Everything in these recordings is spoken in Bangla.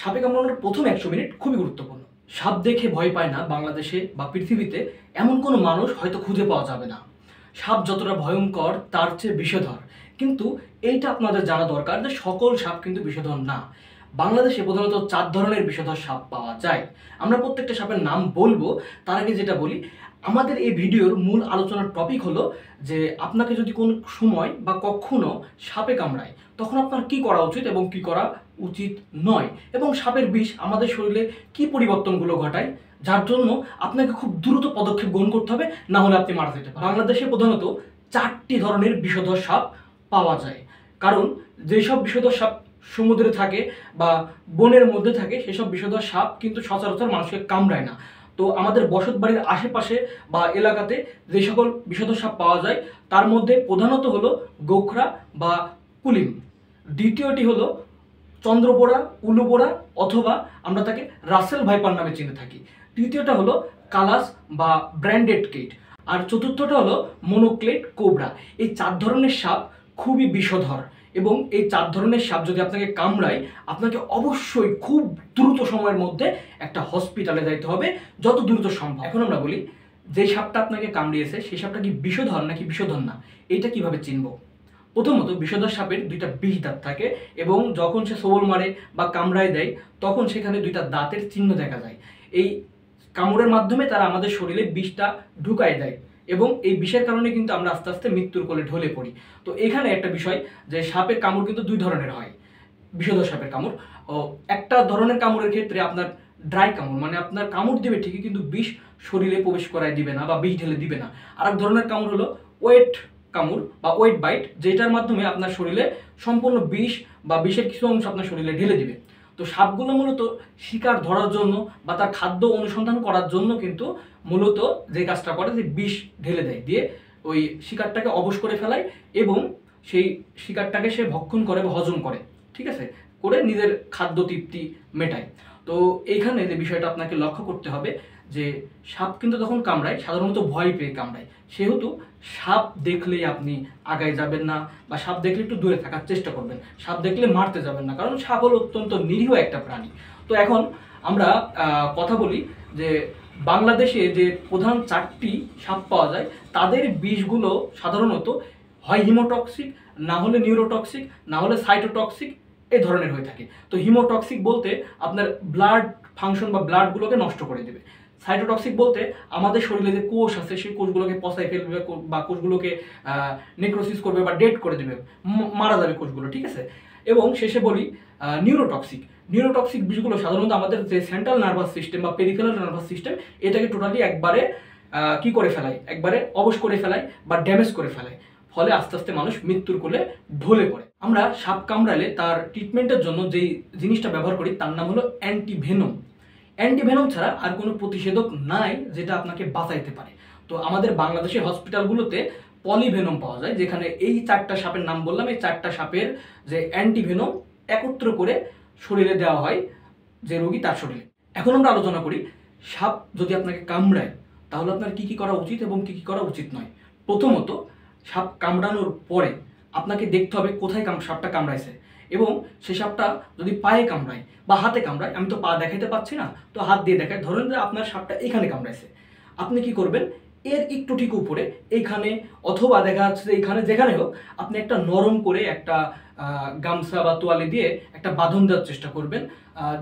সাপে কামড়ানোর প্রথম 100 মিনিট খুবই গুরুত্বপূর্ণ। সাপ দেখে ভয় পায় না বাংলাদেশে বা পৃথিবীতে এমন কোনো মানুষ হয়তো খুঁজে পাওয়া যাবে না। সাপ যতটা ভয়ঙ্কর তার চেয়ে বিষধর। কিন্তু এইটা আপনাদের জানা দরকার যে সকল সাপ কিন্তু বিষধর না। বাংলাদেশে প্রধানত 4 ধরনের বিষধর সাপ পাওয়া যায়। আমরা প্রত্যেকটা সাপের নাম বলবো, তার আগে যেটা বলি, আমাদের এই ভিডিওর মূল আলোচনার টপিক হলো যে আপনাকে যদি কোনো সময় বা কখনো সাপে কামড়ায় তখন আপনার কি করা উচিত এবং কি করা উচিত নয়, এবং সাপের বিষ আমাদের শরীরে কি পরিবর্তনগুলো ঘটায় যার জন্য আপনাকে খুব দ্রুত পদক্ষেপ গ্রহণ করতে হবে, না হলে আপনি মারা যেতে পারেন। বাংলাদেশে প্রধানত 4টি ধরনের বিষধর সাপ পাওয়া যায়, কারণ যেসব বিষধর সাপ সমুদ্রে থাকে বা বনের মধ্যে থাকে সেসব বিষধর সাপ কিন্তু সচরাচর মানুষকে কামড়ায় না। তো আমাদের বসত বাড়ির আশেপাশে বা এলাকাতে যে সকল বিষধর সাপ পাওয়া যায় তার মধ্যে প্রধানত হলো গোখরা বা কুলিম। দ্বিতীয়টি হলো চন্দ্রবোড়া, উলুবোড়া, অথবা আমরা তাকে রাসেল ভাইপার নামে চিনে থাকি। তৃতীয়টা হলো কালাস বা ব্র্যান্ডেড কেট। আর চতুর্থটা হলো মনোক্লেট কোবরা। এই 4 ধরনের সাপ খুবই বিষধর, এবং এই 4 ধরনের সাপ যদি আপনাকে কামড়ায় আপনাকে অবশ্যই খুব দ্রুত সময়ের মধ্যে একটা হসপিটালে যাইতে হবে, যত দ্রুত সম্ভব। এখন আমরা বলি, যে সাপটা আপনাকে কামড়িয়েছে সেই সাপটা কি বিষধর নাকি বিষধর না, এইটা কিভাবে চিনব? প্রথমত, বিষধর সাপের 2টা বিষ দাঁত থাকে, এবং যখন সে ছোবল মারে বা কামড়ায় দেয় তখন সেখানে 2টা দাঁতের চিহ্ন দেখা যায়। এই কামড়ের মাধ্যমে তারা আমাদের শরীরে বিষটা ঢুকায় দেয়, এবং এই বিষের কারণে কিন্তু আমরা আস্তে আস্তে মৃত্যুর কোলে ঢলে পড়ি। তো এখানে একটা বিষয় যে সাপের কামড় কিন্তু 2 ধরনের হয়। বিষধর সাপের কামড়, একটা ধরনের কামড়ের ক্ষেত্রে আপনার ড্রাই কামড়, মানে আপনার কামড় দিবে ঠিকই কিন্তু বিষ শরীরে প্রবেশ করায় দিবে না বা বিষ ঢেলে দিবে না। আর এক ধরনের কামড় হলো ওয়েট কামড় বা ওয়েট বাইট, যেটার মাধ্যমে আপনার শরীরে সম্পূর্ণ বিষ বা বিষের কিছু অংশ আপনার শরীরে ঢেলে দিবে। তো সাপগুলো মূলত শিকার ধরার জন্য বা তার খাদ্য অনুসন্ধান করার জন্য কিন্তু মূলত যে কাজটা করে যে বিষ ঢেলে দেয়, দিয়ে ওই শিকারটাকে অবশ করে ফেলায় এবং সেই শিকারটাকে সে ভক্ষণ করে বা হজম করে, ঠিক আছে, করে নিজের খাদ্য তৃপ্তি মেটায়। তো এইখানে যে বিষয়টা আপনাকে লক্ষ্য করতে হবে যে সাপ কিন্তু তখন কামড়ায় সাধারণত ভয় পেয়ে কামড়ায়, সেহেতু সাপ দেখলেই আপনি আগায় যাবেন না, বা সাপ দেখলে একটু দূরে থাকার চেষ্টা করবেন। সাপ দেখলে মারতে যাবেন না, কারণ সাপ হলো অত্যন্ত নিরীহ একটা প্রাণী। তো এখন আমরা কথা বলি যে বাংলাদেশে যে প্রধান 4টি সাপ পাওয়া যায় তাদের বিষগুলো সাধারণত হয় হিমোটক্সিক, না হলে নিউরোটক্সিক, না হলে সাইটোটক্সিক এই ধরনের হয়ে থাকে। তো হিমোটক্সিক বলতে আপনার ব্লাড ফাংশন বা ব্লাডগুলোকে নষ্ট করে দেবে। সাইটোটক্সিক বলতে আমাদের শরীরে যে কোষ আছে সেই কোষগুলোকে পচাই ফেলবে বা কোষগুলোকে নেক্রোসিস করবে বা ডেড করে দেবে, মারা যাবে কোষগুলো, ঠিক আছে। এবং শেষে বলি নিউরোটক্সিক। নিউরোটক্সিক বিষগুলো সাধারণত আমাদের যে সেন্ট্রাল নার্ভাস সিস্টেম বা পেরিফেরাল নার্ভাস সিস্টেম এটাকে টোটালি একবারে কি করে ফেলায়, একবারে অবশ করে ফেলায় বা ড্যামেজ করে ফেলায়, ফলে আস্তে আস্তে মানুষ মৃত্যুর কোলে ঢলে পড়ে। আমরা সাপ কামড়ালে তার ট্রিটমেন্টের জন্য যেই জিনিসটা ব্যবহার করি তার নাম হলো অ্যান্টিভেনম। অ্যান্টিভেনম ছাড়া আর কোনো প্রতিষেধক নাই যেটা আপনাকে বাঁচাইতে পারে। তো আমাদের বাংলাদেশের হসপিটালগুলোতে পলিভেনম পাওয়া যায়, যেখানে এই 4টা সাপের নাম বললাম, এই 4টা সাপের যে অ্যান্টিভেনম একত্র করে শরীরে দেওয়া হয় যে রোগী তার শরীরে। এখন আমরা আলোচনা করি সাপ যদি আপনাকে কামড়ায় তাহলে আপনার কি কি করা উচিত এবং কি কি করা উচিত নয়। প্রথমত, সাপ কামড়ানোর পরে আপনাকে দেখতে হবে কোথায় সাপটা কামড়াইছে, এবং সে সাপটা যদি পায়ে কামড়ায় বা হাতে কামড়ায়, আমি তো পা দেখাইতে পাচ্ছি না, তো হাত দিয়ে দেখায়, ধরেন যে আপনার সাপটা এখানে কামড়াইছে, আপনি কি করবেন, এর একটু ঠিক উপরে এইখানে অথবা দেখা যাচ্ছে যে এইখানে যেখানে হোক আপনি একটা নরম করে একটা গামছা বা তোয়ালে দিয়ে একটা বাঁধন দেওয়ার চেষ্টা করবেন।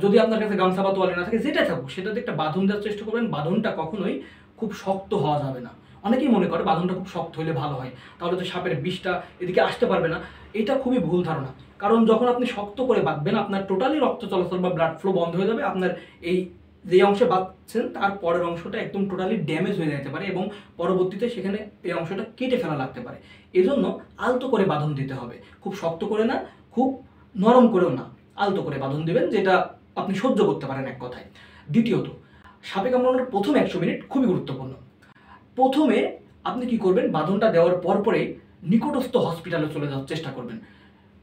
যদি আপনার কাছে গামছা বা তোয়ালে না থাকে, যেটা থাকুক সেটাতে একটা বাঁধন দেওয়ার চেষ্টা করবেন। বাঁধনটা কখনোই খুব শক্ত হওয়া যাবে না। অনেকেই মনে করে বাঁধনটা খুব শক্ত হলে ভালো হয়, তাহলে তো সাপের বিষটা এদিকে আসতে পারবে না। এটা খুবই ভুল ধারণা, কারণ যখন আপনি শক্ত করে বাঁধবেন আপনার টোটালি রক্ত চলাচল বা ব্লাড ফ্লো বন্ধ হয়ে যাবে। আপনার এই যে অংশে বাঁধছেন তার পরের অংশটা একদম টোটালি ড্যামেজ হয়ে যেতে পারে, এবং পরবর্তীতে সেখানে এই অংশটা কেটে ফেলা লাগতে পারে। এজন্য আলতো করে বাঁধন দিতে হবে, খুব শক্ত করে না, খুব নরম করেও না, আলতো করে বাঁধন দিবেন যেটা আপনি সহ্য করতে পারেন এক কথায়। দ্বিতীয়ত, সাপে কামড়ানোর প্রথম 100 মিনিট খুবই গুরুত্বপূর্ণ। প্রথমে আপনি কি করবেন, বাঁধনটা দেওয়ার পরে নিকটস্থ হসপিটালে চলে যাওয়ার চেষ্টা করবেন।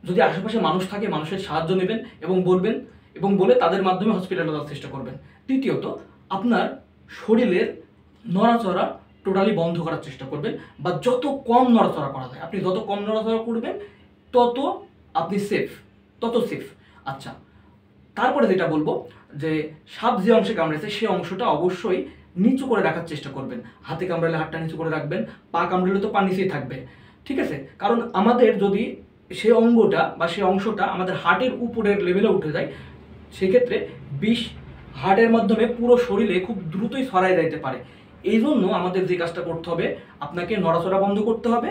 যদি আশেপাশে মানুষ থাকে মানুষের সাহায্য নেবেন এবং বলবেন এবং বলে তাদের মাধ্যমে হসপিটালে যাওয়ার চেষ্টা করবেন। তৃতীয়ত, আপনার শরীরের নড়াচড়া টোটালি বন্ধ করার চেষ্টা করবেন, বা যত কম নড়াচড়া করা যায় আপনি যত কম নড়াচড়া করবেন তত আপনি সেফ, তত সেফ। আচ্ছা, তারপরে যেটা বলবো যে সাপ যে অংশে কামড়েছে সে অংশটা অবশ্যই নিচু করে রাখার চেষ্টা করবেন। হাতে কামড়ালে হাতটা নিচু করে রাখবেন, পা কামড়ালে তো পা নিচেই থাকবে, ঠিক আছে? কারণ আমাদের যদি সে অঙ্গটা বা সে অংশটা আমাদের হার্টের উপরের লেভেলে উঠে যায়, সেক্ষেত্রে বিষ হার্টের মাধ্যমে পুরো শরীরে খুব দ্রুতই ছড়ায় যাইতে পারে। এই জন্য আমাদের যে কাজটা করতে হবে, আপনাকে নড়াচড়া বন্ধ করতে হবে।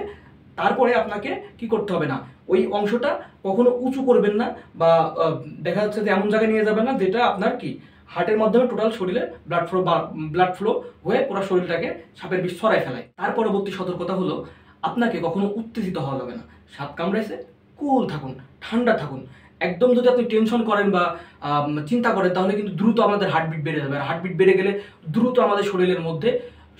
তারপরে আপনাকে কি করতে হবে না, ওই অংশটা কখনো উঁচু করবেন না, বা দেখা যাচ্ছে যে এমন জায়গায় নিয়ে যাবেন না যেটা আপনার কি হার্টের মাধ্যমে টোটাল শরীরে ব্লাড ফ্লো হয়ে পুরো শরীরটাকে সাপের বিষ ছড়ায় ফেলায়। তার পরবর্তী সতর্কতা হলো আপনাকে কখনো উত্তেজিত হওয়া যাবে না। সাপ কামড়াইছে, কুল থাকুন, ঠান্ডা থাকুন। একদম যদি আপনি টেনশন করেন বা চিন্তা করেন তাহলে কিন্তু দ্রুত আমাদের হার্টবিট বেড়ে যাবে, আর হার্টবিট বেড়ে গেলে দ্রুত আমাদের শরীরের মধ্যে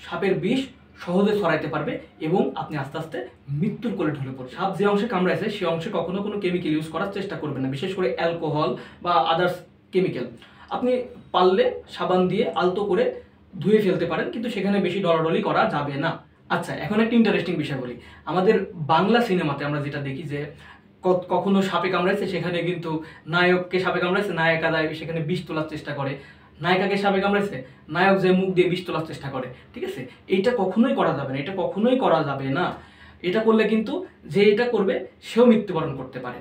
সাপের বিষ সহজে ছড়াইতে পারবে এবং আপনি আস্তে আস্তে মৃত্যুর কোলে ঢলে পড়বে। সাপ যে অংশে কামড়াইছে সে অংশে কখনো কোনো কেমিক্যাল ইউজ করার চেষ্টা করবেন না, বিশেষ করে অ্যালকোহল বা আদার্স কেমিক্যাল। আপনি পারলে সাবান দিয়ে আলতো করে ধুয়ে ফেলতে পারেন, কিন্তু সেখানে বেশি ডলাডলি করা যাবে না। আচ্ছা, এখন একটা ইন্টারেস্টিং বিষয় বলি। আমাদের বাংলা সিনেমাতে আমরা যেটা দেখি যে কখনো সাপে কামড়াইছে, সেখানে কিন্তু নায়ককে সাপে কামড়াইছে, নায়িকা যায় সেখানে বিষ তোলার চেষ্টা করে, নায়িকাকে সাপে কামড়াইছে, নায়ক যে মুখ দিয়ে বিষ তোলার চেষ্টা করে, ঠিক আছে? এইটা কখনোই করা যাবে না, এটা কখনোই করা যাবে না। এটা করলে কিন্তু যে এটা করবে সেও মৃত্যুবরণ করতে পারে।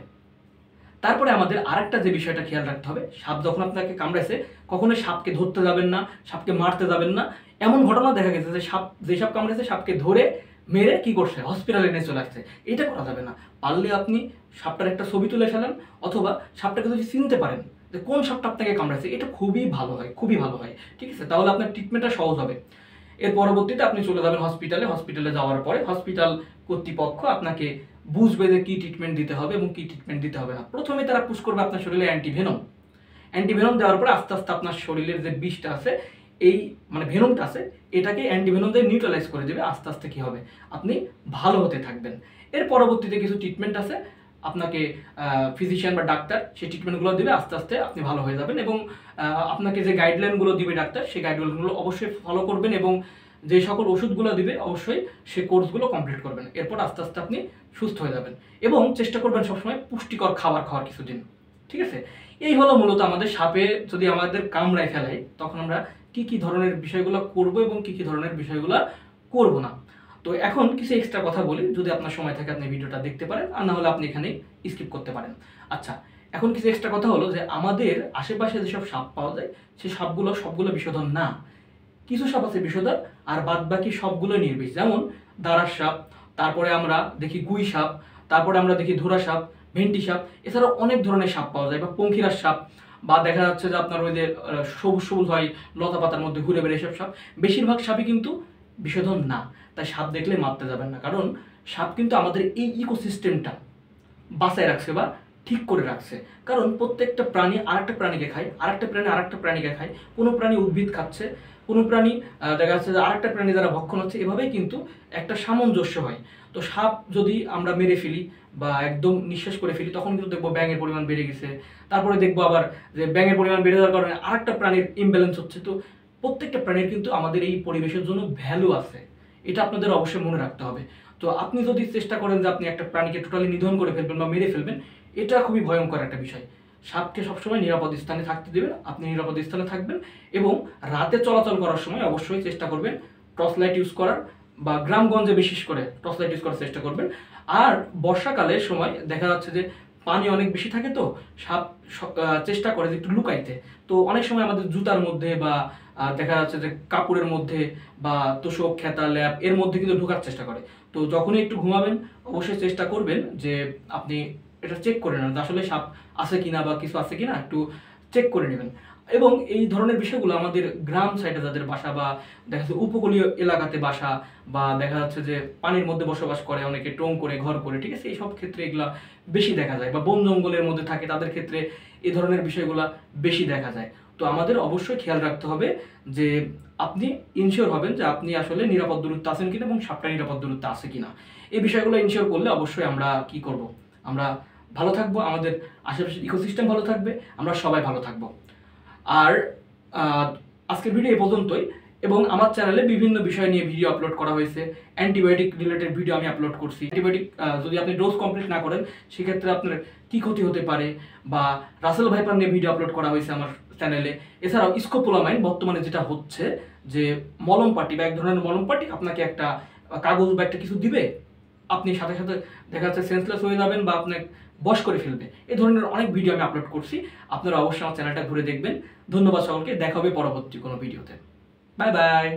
তারপরে আমাদের আরেকটা যে বিষয়টা খেয়াল রাখতে হবে, সাপ যখন আপনাকে কামড়াইছে কখনোই সাপকে ধরতে যাবেন না, সাপকে মারতে যাবেন না। এমন ঘটনা দেখা গেছে যে সাপ কামড়াইছে সাপকে ধরে মেরে কি করছে, হসপিটালে নিয়ে চলে আসছে। এটা করা যাবে না। পারলে আপনি সাপটার একটা ছবি তুলে ফেলেন, অথবা সাপটাকে যদি চিনতে পারেন যে কোন সাপটা আপনাকে কামড়াইছে, এটা খুবই ভালো হয়, খুবই ভালো হয়, ঠিক আছে? তাহলে আপনার ট্রিটমেন্টটা সহজ হবে। এর পরবর্তীতে আপনি চলে যাবেন হসপিটালে যাওয়ার পরে হসপিটাল কর্তৃপক্ষ আপনাকে বুঝবে যে কী ট্রিটমেন্ট দিতে হবে এবং কী ট্রিটমেন্ট দিতে হবে না। প্রথমে তারা পুশ করবে আপনার শরীরে অ্যান্টিভেনম দেওয়ার পরে আস্তে আস্তে আপনার শরীরের যে বিষটা আছে, এই মানে ভেনমটা আছে, এটাকে অ্যান্টিভেনম দিয়ে নিউট্রালাইজ করে দেবে। আস্তে আস্তে কী হবে, আপনি ভালো হতে থাকবেন। এর পরবর্তীতে কিছু ট্রিটমেন্ট আছে, আপনাকে ফিজিশিয়ান বা ডাক্তার সেই ট্রিটমেন্টগুলো দেবে, আস্তে আস্তে আপনি ভালো হয়ে যাবেন। এবং আপনাকে যে গাইডলাইনগুলো দিবে ডাক্তার, সেই গাইডলাইনগুলো অবশ্যই ফলো করবেন এবং যে সকল ওষুধগুলো দিবে অবশ্যই সেই কোর্সগুলো কমপ্লিট করবেন। এরপর আস্তে আস্তে আপনি সুস্থ হয়ে যাবেন এবং চেষ্টা করবেন সবসময় পুষ্টিকর খাবার খাওয়ার কিছুদিন, ঠিক আছে? এই হলো মূলত আমাদের সাপে যদি আমাদের কামড়ায় ফেলায় তখন আমরা কি কি ধরনের বিষয়গুলো করব এবং কি কি ধরনের বিষয়গুলো করব না। তো এখন কিছু এক্সট্রা কথা বলি, যদি আপনার সময় থাকে আপনি ভিডিওটা দেখতে পারেন, আর না হলে আপনি এখানেই স্কিপ করতে পারেন। আচ্ছা, এখন কিছু এক্সট্রা কথা হলো যে আমাদের আশেপাশে যেসব সাপ পাওয়া যায় সেই সাপগুলো সবগুলো বিষধর না। কিছু সাপ আছে বিষধর, আর বাদ বাকি সবগুলো নির্বিষ। যেমন দাঁড়ার সাপ, তারপরে আমরা দেখি গুই সাপ, তারপরে আমরা দেখি ধোরা সাপ, ভেন্টি সাপ, এছাড়াও অনেক ধরনের সাপ পাওয়া যায়, বা পঙ্খিরাজ সাপ, বা দেখা যাচ্ছে যে আপনার ওই যে সবুজ সবুজ হয় লতা পাতার মধ্যে ঘুরে বেড়ে এসব সাপ। বেশিরভাগ সাপই কিন্তু বিষধর না, তাই সাপ দেখলে মারতে যাবেন না। কারণ সাপ কিন্তু আমাদের এই ইকোসিস্টেমটা বাঁচায় রাখছে বা ঠিক করে রাখছে। কারণ প্রত্যেকটা প্রাণী আরেকটা প্রাণীকে খায়, আরেকটা প্রাণী আরেকটা প্রাণীকে খায়, কোনো প্রাণী উদ্ভিদ খাচ্ছে, কোনো প্রাণী দেখা যাচ্ছে যে আরেকটা প্রাণী দ্বারা ভক্ষণ হচ্ছে, এভাবেই কিন্তু একটা সামঞ্জস্য হয়। তো সাপ যদি আমরা মেরে ফেলি বা একদম নিঃশেষ করে ফেলি, তখন কিন্তু দেখবো ব্যাঙের পরিমাণ বেড়ে গেছে। তারপরে দেখবো আবার যে ব্যাঙের পরিমাণ বেড়ে যাওয়ার কারণে আরেকটা প্রাণীর ইমব্যালেন্স হচ্ছে। তো প্রত্যেকটা প্রাণীর কিন্তু আমাদের এই পরিবেশের জন্য ভ্যালু আছে, এটা আপনাদের অবশ্যই মনে রাখতে হবে। তো আপনি যদি চেষ্টা করেন যে আপনি একটা প্রাণীকে টোটালি নিধন করে ফেলবেন বা মেরে ফেলবেন, এটা খুবই ভয়ঙ্কর একটা বিষয়। সাপকে সবসময় নিরাপদ স্থানে থাকতে দেবেন, আপনি নিরাপদ স্থানে থাকবেন এবং রাতে চলাচল করার সময় অবশ্যই চেষ্টা করবেন টর্চ লাইট ইউজ করার, বা গ্রামগঞ্জে বিশেষ করে টর্চ লাইট ইউজ করার চেষ্টা করবেন। আর বর্ষাকালের সময় দেখা যাচ্ছে যে পানি অনেক বেশি থাকে, তো সাপ চেষ্টা করে যে একটু লুকাইতে। তো অনেক সময় আমাদের জুতার মধ্যে বা দেখা যাচ্ছে যে কাপড়ের মধ্যে বা তোষক খেতা ল্যাপ এর মধ্যে কিন্তু ঢোকার চেষ্টা করে। তো যখনই একটু ঘুমাবেন অবশ্যই চেষ্টা করবেন যে আপনি এটা চেক করে নেন আসলে সাপ আছে কিনা বা কিছু আছে কিনা, একটু চেক করে নেবেন। এবং এই ধরনের বিষয়গুলো আমাদের গ্রাম সাইডে যাদের বাসা, বা দেখা যাচ্ছে উপকূলীয় এলাকাতে বাসা, বা দেখা যাচ্ছে যে পানির মধ্যে বসবাস করে অনেকে, টোং করে ঘর করে, ঠিক আছে, এইসব ক্ষেত্রে এগুলা বেশি দেখা যায়, বা বন জঙ্গলের মধ্যে থাকে তাদের ক্ষেত্রে এই ধরনের বিষয়গুলো বেশি দেখা যায়। তো আমাদের অবশ্যই খেয়াল রাখতে হবে যে আপনি ইনশিওর হবেন যে আপনি আসলে নিরাপদ দূরত্বে আছেন কিনা এবং সাপটা নিরাপদ দূরত্বে আছে কিনা। এই বিষয়গুলো ইনশিওর করলে অবশ্যই আমরা কি করব, আমরা ভালো থাকবো, আমাদের আশেপাশের ইকোসিস্টেম ভালো থাকবে, আমরা সবাই ভালো থাকবো। আর আজকের ভিডিও এই পর্যন্তই। এবং আমার চ্যানেলে বিভিন্ন বিষয় নিয়ে ভিডিও আপলোড করা হয়েছে। অ্যান্টিবায়োটিক রিলেটেড ভিডিও আমি আপলোড করছি। অ্যান্টিবায়োটিক যদি আপনি ডোজ কমপ্লিট না করেন সেক্ষেত্রে আপনার কী ক্ষতি হতে পারে, বা রাসেল ভাইপার নিয়ে ভিডিও আপলোড করা হয়েছে আমার চ্যানেলে। এছাড়াও স্কোপোলামাইন বর্তমানে যেটা হচ্ছে যে মলম পাটি বা এক ধরনের মলম পাটি আপনাকে একটা কাগজ বা একটা কিছু দিবে, আপনি সাথে সাথে দেখা যাচ্ছে সেন্সলেস হয়ে যাবেন বা আপনাকে বশ করে ফেলবে। এই ধরনের অনেক ভিডিও আমি আপলোড করছি, আপনারা অবশ্যই আমার চ্যানেলটা ঘুরে দেখবেন। ধন্যবাদ সকলকে, দেখা হবে পরবর্তী কোনো ভিডিওতে। Bye bye.